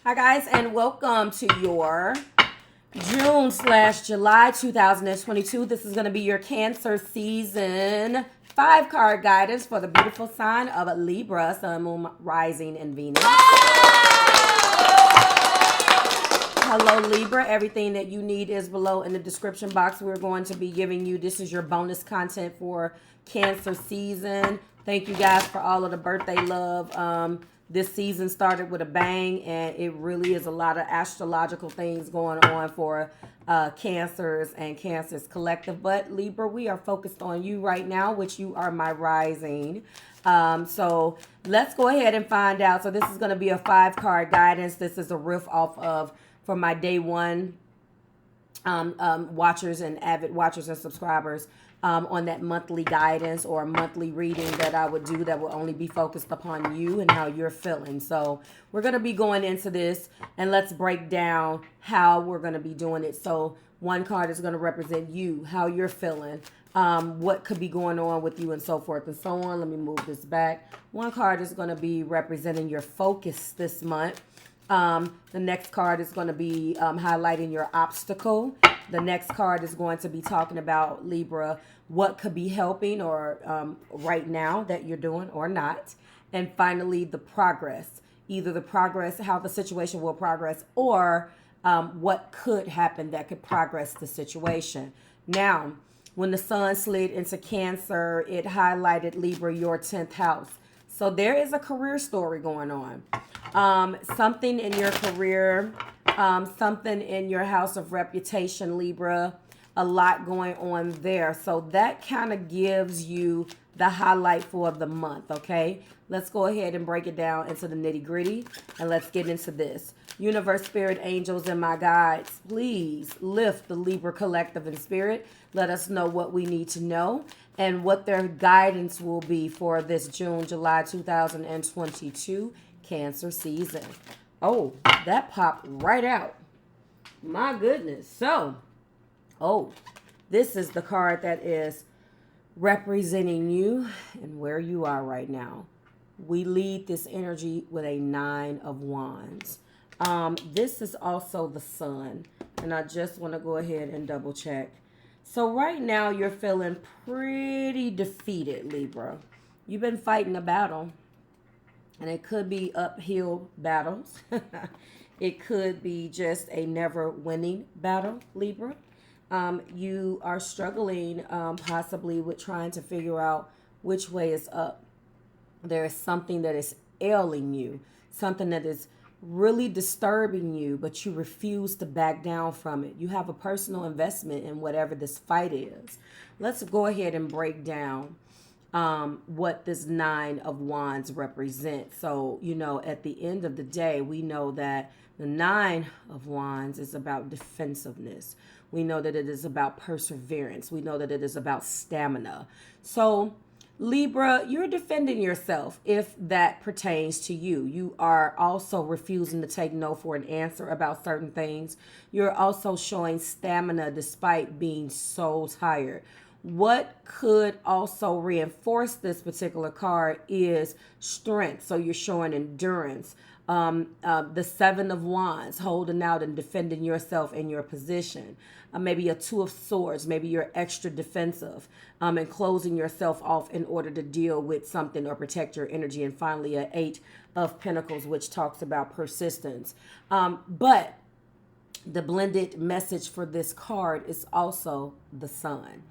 Hi guys, and welcome to your June/July 2022. This is going to be your Cancer season 5 card guidance for the beautiful sign of Libra, Sun, Moon, Rising, and Venus. Hello Libra, everything that you need is below in the description box. We're going to be giving you, this is your bonus content for Cancer season. Thank you guys for all of the birthday love. This season started with a bang, and it really is a lot of astrological things going on for Cancers and Cancers collective. But Libra, we are focused on you right now, which you are my rising. So let's go ahead and find out. So this is going to be a 5 card guidance. This is a riff off of for my day one watchers and avid watchers and subscribers on that monthly guidance or monthly reading that I would do that will only be focused upon you and how you're feeling. So we're going to be going into this, and let's break down how we're going to be doing it. So one card is going to represent you, how you're feeling, what could be going on with you, and so forth and so on. Let me move this back. One card is going to be representing your focus this month. The next card is going to be highlighting your obstacle. The next card is going to be talking about, Libra, what could be helping or right now that you're doing or not. And finally, the progress. Either the progress, how the situation will progress, or what could happen that could progress the situation. Now, when the sun slid into Cancer, it highlighted, Libra, your 10th house. So there is a career story going on. Something in your career, something in your house of reputation, Libra, a lot going on there. So that kind of gives you the highlight for the month, okay? Let's go ahead and break it down into the nitty gritty, and let's get into this. Universe, spirit, angels, and my guides, please lift the Libra collective in spirit. Let us know what we need to know and what their guidance will be for this June/July 2022 Cancer season. Oh, that popped right out. My goodness. So, this is the card that is representing you and where you are right now. We lead this energy with a 9 of Wands. This is also the sun, and I just want to go ahead and double check. So right now you're feeling pretty defeated, Libra. You've been fighting a battle, and it could be uphill battles. It could be just a never winning battle, Libra. You are struggling possibly with trying to figure out which way is up. There is something that is ailing you, something that is really disturbing you, but you refuse to back down from it. You have a personal investment in whatever this fight is. Let's go ahead and break down what this 9 of Wands represents. So, at the end of the day, we know that the 9 of Wands is about defensiveness. We know that it is about perseverance. We know that it is about stamina. So, Libra, you're defending yourself if that pertains to you. You are also refusing to take no for an answer about certain things. You're also showing stamina despite being so tired. What could also reinforce this particular card is strength. So you're showing endurance. The 7 of Wands, holding out and defending yourself in your position. Maybe a 2 of Swords. Maybe you're extra defensive and closing yourself off in order to deal with something or protect your energy. And finally, a 8 of Pentacles, which talks about persistence. But the blended message for this card is also the sun.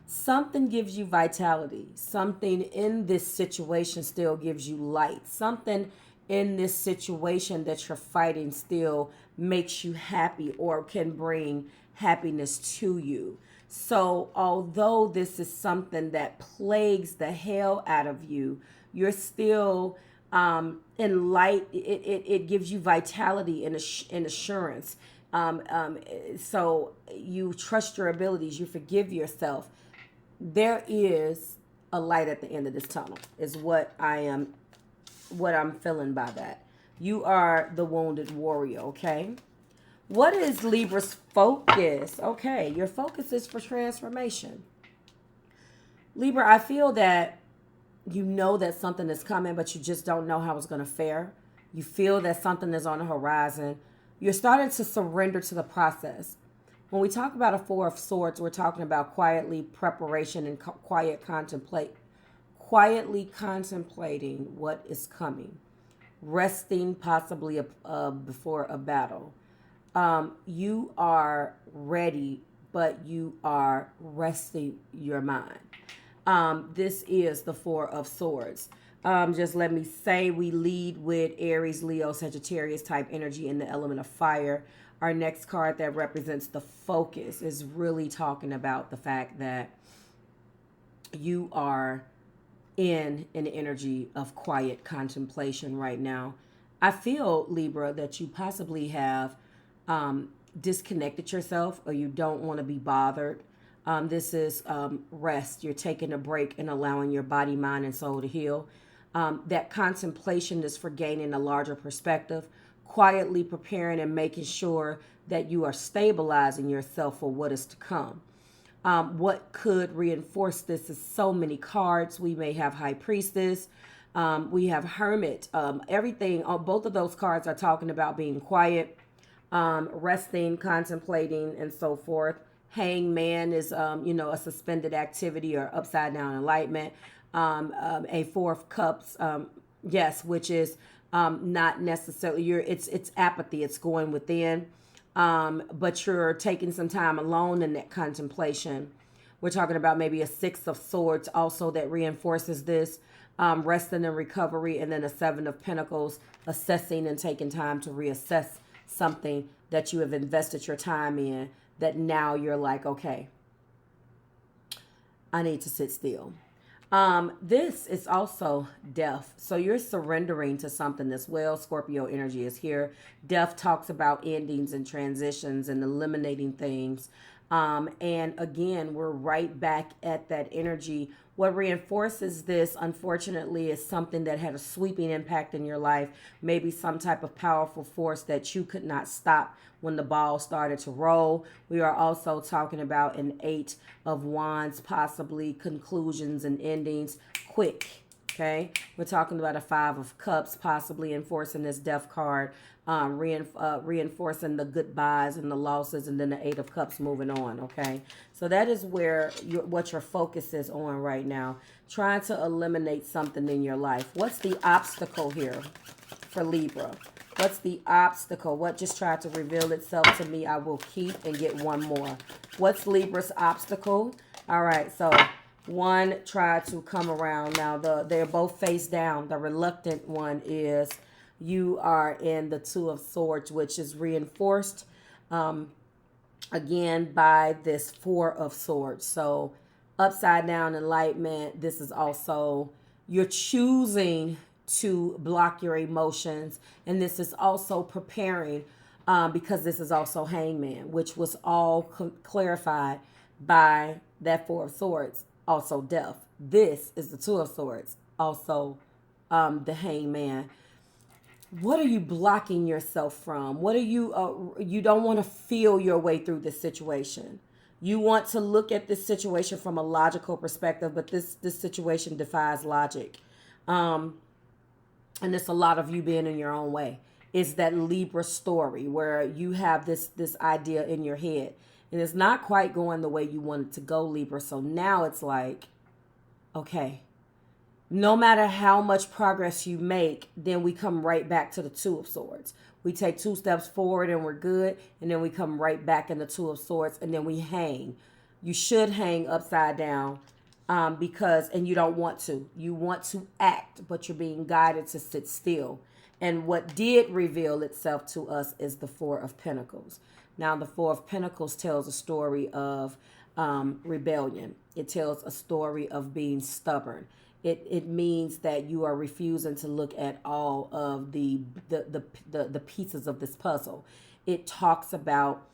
Something gives you vitality. Something in this situation still gives you light. Something in this situation that you're fighting still makes you happy or can bring happiness to you. So although this is something that plagues the hell out of you, you're still in light. It gives you vitality and assurance. So you trust your abilities. You forgive yourself. There is a light at the end of this tunnel is what I'm feeling by that. You are the wounded warrior, okay? What is Libra's focus? Okay, your focus is for transformation. Libra, I feel that you know that something is coming, but you just don't know how it's going to fare. You feel that something is on the horizon. You're starting to surrender to the process. When we talk about a Four of Swords, we're talking about quietly preparation and quietly contemplating what is coming, resting possibly before a battle. You are ready, but you are resting your mind. This is the Four of Swords. Just let me say, we lead with Aries, Leo, Sagittarius type energy in the element of fire. Our next card that represents the focus is really talking about the fact that you are in an energy of quiet contemplation right now. I feel, Libra, that you possibly have disconnected yourself, or you don't want to be bothered. This is rest. You're taking a break and allowing your body, mind, and soul to heal. That contemplation is for gaining a larger perspective, quietly preparing and making sure that you are stabilizing yourself for what is to come. What could reinforce this is so many cards. We may have High Priestess. We have Hermit. Everything, both of those cards are talking about being quiet, resting, contemplating, and so forth. Hangman is, a suspended activity or upside down enlightenment. A Four of Cups, yes, which is not necessarily it's apathy. It's going within, but you're taking some time alone in that contemplation. We're talking about maybe a Six of Swords also that reinforces this, resting and recovery, and then a Seven of Pentacles, assessing and taking time to reassess something that you have invested your time in, that now you're like, okay, I need to sit still. This is also death. So you're surrendering to something as well. Scorpio energy is here. Death talks about endings and transitions and eliminating things. And again, we're right back at that energy. What reinforces this, unfortunately, is something that had a sweeping impact in your life. Maybe some type of powerful force that you could not stop when the ball started to roll. We are also talking about an Eight of Wands, possibly conclusions and endings, quick. Okay, we're talking about a Five of Cups, possibly enforcing this death card, reinforcing the goodbyes and the losses, and then the Eight of Cups moving on. Okay, so that is where what your focus is on right now, trying to eliminate something in your life. What's the obstacle here for Libra? What's the obstacle? What just tried to reveal itself to me? I will keep and get one more. What's Libra's obstacle? All right, so one tried to come around. Now they're both face down. The reluctant one is you are in the Two of Swords, which is reinforced again by this Four of Swords. So upside down enlightenment. This is also you're choosing to block your emotions, and this is also preparing because this is also Hangman, which was all clarified by that Four of Swords, also death. This is the Two of Swords, also the Hangman. What are you blocking yourself from? What are you don't want to feel your way through this situation. You want to look at this situation from a logical perspective, but this situation defies logic. And it's a lot of you being in your own way. It's that Libra story where you have this idea in your head, and it's not quite going the way you want it to go, Libra. So now it's like, okay, no matter how much progress you make, then we come right back to the Two of Swords. We take 2 steps forward and we're good, and then we come right back in the Two of Swords, and then we hang. You should hang upside down because, and you don't want to. You want to act, but you're being guided to sit still. And what did reveal itself to us is the Four of Pentacles. Now, the Four of Pentacles tells a story of rebellion. It tells a story of being stubborn. It means that you are refusing to look at all of the pieces of this puzzle. It talks about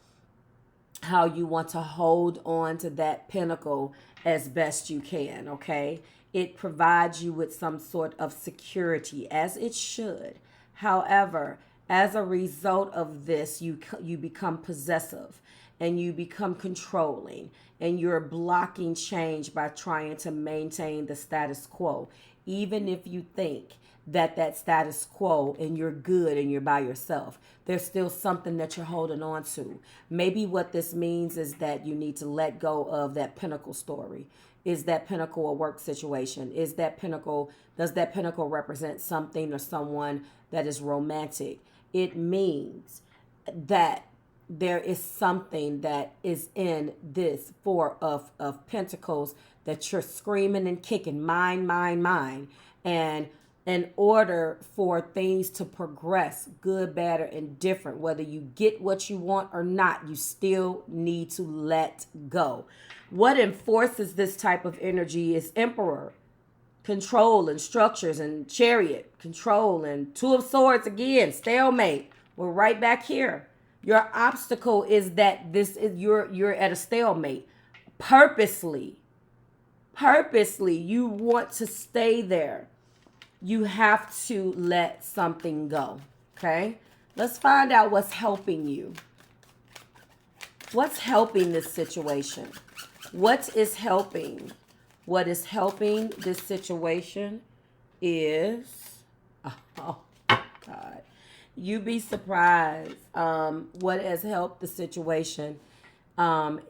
how you want to hold on to that pinnacle as best you can, okay? It provides you with some sort of security, as it should. However, as a result of this, you become possessive and you become controlling, and you're blocking change by trying to maintain the status quo. Even if you think that status quo and you're good and you're by yourself. There's still something that you're holding on to. Maybe what this means is that you need to let go of that pinnacle story. Is that pinnacle a work situation? Does that pinnacle represent something or someone that is romantic? It means that there is something that is in this four of pentacles that you're screaming and kicking, mine, mine, mine. And in order for things to progress, good, bad, or indifferent, whether you get what you want or not, you still need to let go. What enforces this type of energy is Emperor, control and structures, and Chariot, control, and Two of Swords again, stalemate. We're right back here. Your obstacle is that you're at a stalemate. Purposely, you want to stay there. You have to let something go. Okay? Let's find out what's helping you. What's helping this situation? What is helping? What is helping this situation is, oh God, you'd be surprised. What has helped the situation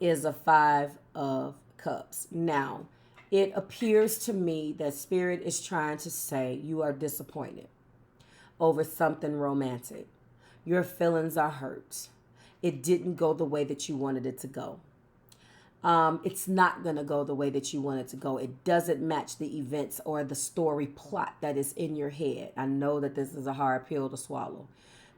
is a Five of Cups. Now, it appears to me that Spirit is trying to say you are disappointed over something romantic. Your feelings are hurt. It didn't go the way that you wanted it to go. It's not going to go the way that you want it to go. It doesn't match the events or the story plot that is in your head. I know that this is a hard pill to swallow,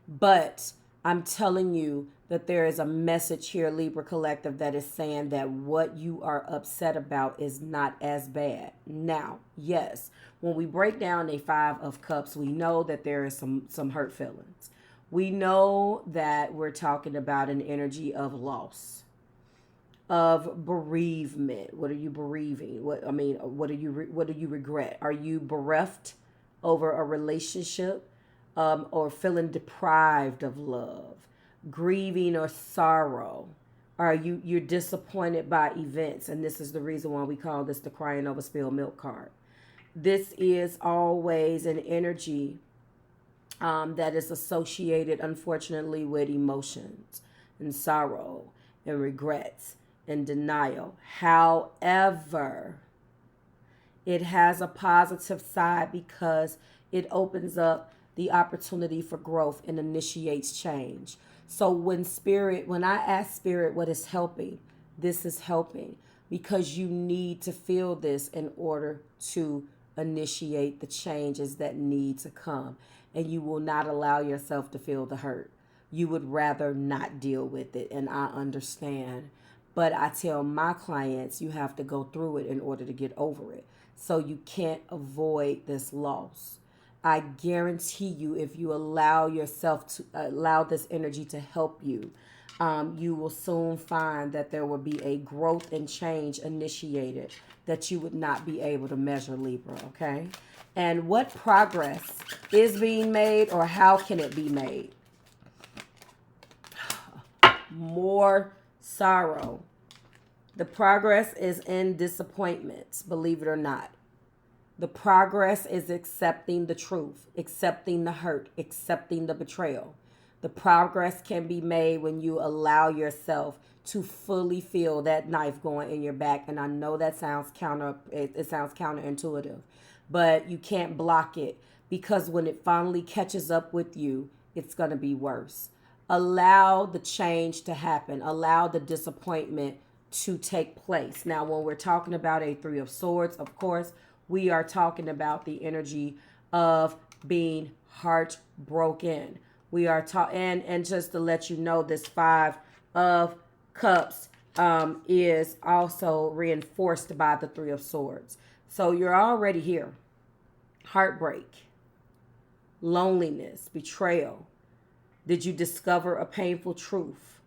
but I'm telling you that there is a message here, Libra Collective, that is saying that what you are upset about is not as bad. Now, yes, when we break down a Five of Cups, we know that there is some hurt feelings. We know that we're talking about an energy of loss, of bereavement. What are you bereaving? What do you regret? Are you bereft over a relationship, or feeling deprived of love, grieving or sorrow? Are you're disappointed by events? And this is the reason why we call this the crying over spilled milk card. This is always an energy that is associated, unfortunately, with emotions and sorrow and regrets and denial. However, it has a positive side because it opens up the opportunity for growth and initiates change. So when I ask Spirit what is helping, this is helping because you need to feel this in order to initiate the changes that need to come. And you will not allow yourself to feel the hurt. You would rather not deal with it, and I understand. But I tell my clients you have to go through it in order to get over it. So you can't avoid this loss. I guarantee you, if you allow yourself to allow this energy to help you, you will soon find that there will be a growth and change initiated that you would not be able to measure, Libra, okay? And what progress is being made, or how can it be made? More sorrow. The progress is in disappointments, believe it or not. The progress is accepting the truth, accepting the hurt, accepting the betrayal. The progress can be made when you allow yourself to fully feel that knife going in your back. And I know that sounds it sounds counterintuitive, but you can't block it, because when it finally catches up with you, it's going to be worse. Allow the change to happen. Allow the disappointment to take place. Now, when we're talking about a Three of Swords, of course, we are talking about the energy of being heartbroken. We are and just to let you know, this Five of Cups is also reinforced by the Three of Swords. So you're already here. Heartbreak, loneliness, betrayal. Did you discover a painful truth?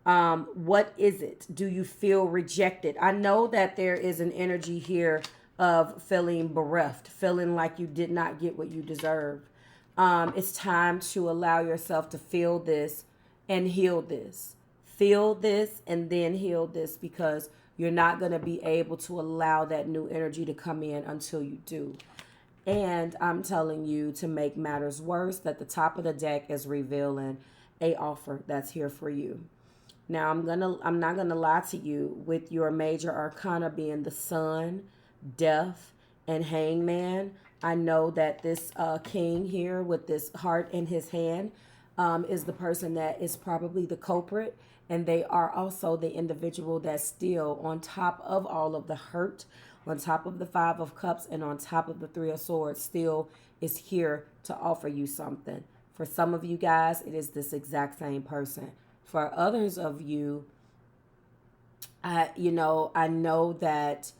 What is it? Do you feel rejected? I know that there is an energy here of feeling bereft, feeling like you did not get what you deserve. It's time to allow yourself to feel this and heal this. Feel this and then heal this, because you're not going to be able to allow that new energy to come in until you do. And I'm telling you, to make matters worse, that the top of the deck is revealing a offer that's here for you. Now I'm not gonna lie to you, with your major arcana being the Sun, Death, and Hangman. I know that this king here with this heart in his hand is the person that is probably the culprit, and they are also the individual that's still on top of all of the hurt, on top of the Five of Cups, and on top of the Three of Swords, still is here to offer you something. For some of you guys, it is this exact same person. For others of you, I know that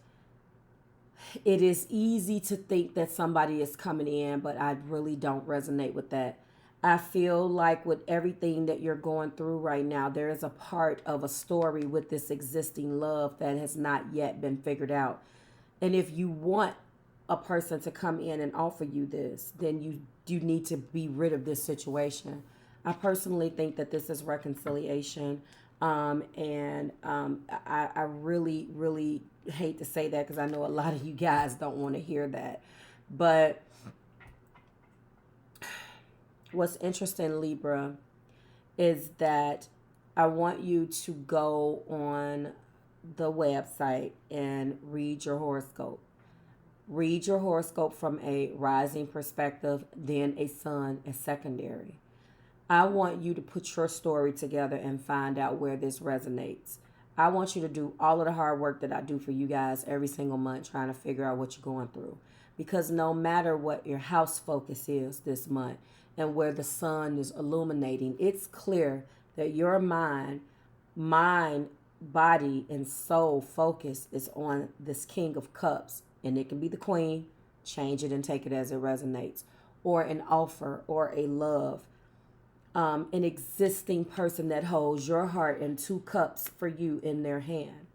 it is easy to think that somebody is coming in, but I really don't resonate with that. I feel like with everything that you're going through right now, there is a part of a story with this existing love that has not yet been figured out. And if you want a person to come in and offer you this, then you need to be rid of this situation. I personally think that this is reconciliation. I really, really hate to say that, because I know a lot of you guys don't want to hear that. But what's interesting, Libra, is that I want you to go on the website and read your horoscope. Read your horoscope from a rising perspective, then a sun, a secondary. I want you to put your story together and find out where this resonates. I want you to do all of the hard work that I do for you guys every single month, trying to figure out what you're going through. Because no matter what your house focus is this month and where the sun is illuminating, it's clear that your mind, body, and soul focus is on this King of Cups. And it can be the Queen. Change it and take it as it resonates. Or an offer, or a love. An existing person that holds your heart and two cups for you in their hand.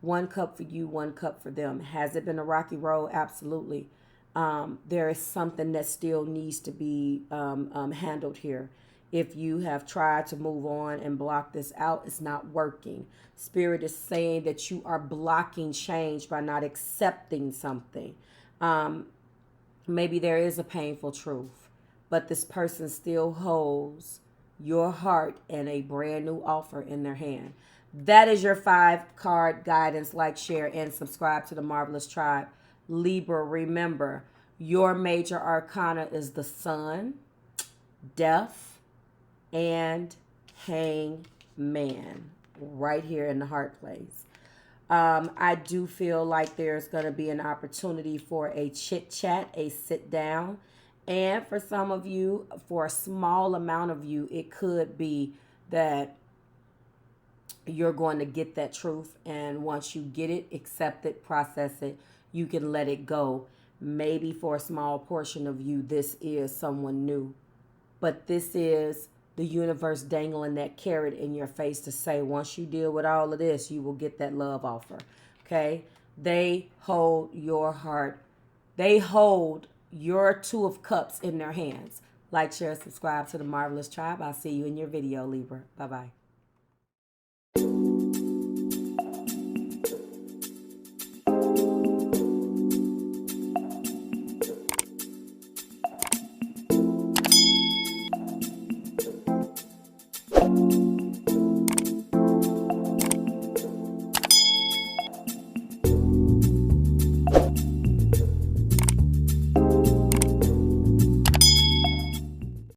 One cup for you, one cup for them. Has it been a rocky road? Absolutely. There is something that still needs to be handled here. If you have tried to move on and block this out, it's not working. Spirit is saying that you are blocking change by not accepting something. Maybe there is a painful truth, but this person still holds your heart and a brand new offer in their hand. That is your 5-card guidance. Like, share, and subscribe to the Marvelous Tribe. Libra, remember, your major arcana is the Sun, Death, and Hangman, right here in the heart place. I do feel like there's going to be an opportunity for a chit chat, a sit down. And for some of you, for a small amount of you, it could be that you're going to get that truth. And once you get it, accept it, process it, you can let it go. Maybe for a small portion of you, this is someone new. But this is the universe dangling that carrot in your face to say, once you deal with all of this, you will get that love offer. Okay? They hold your heart. They hold your 2 of Cups in their hands. Like, share, subscribe to the Marvelous Tribe. I'll see you in your video, Libra. Bye-bye.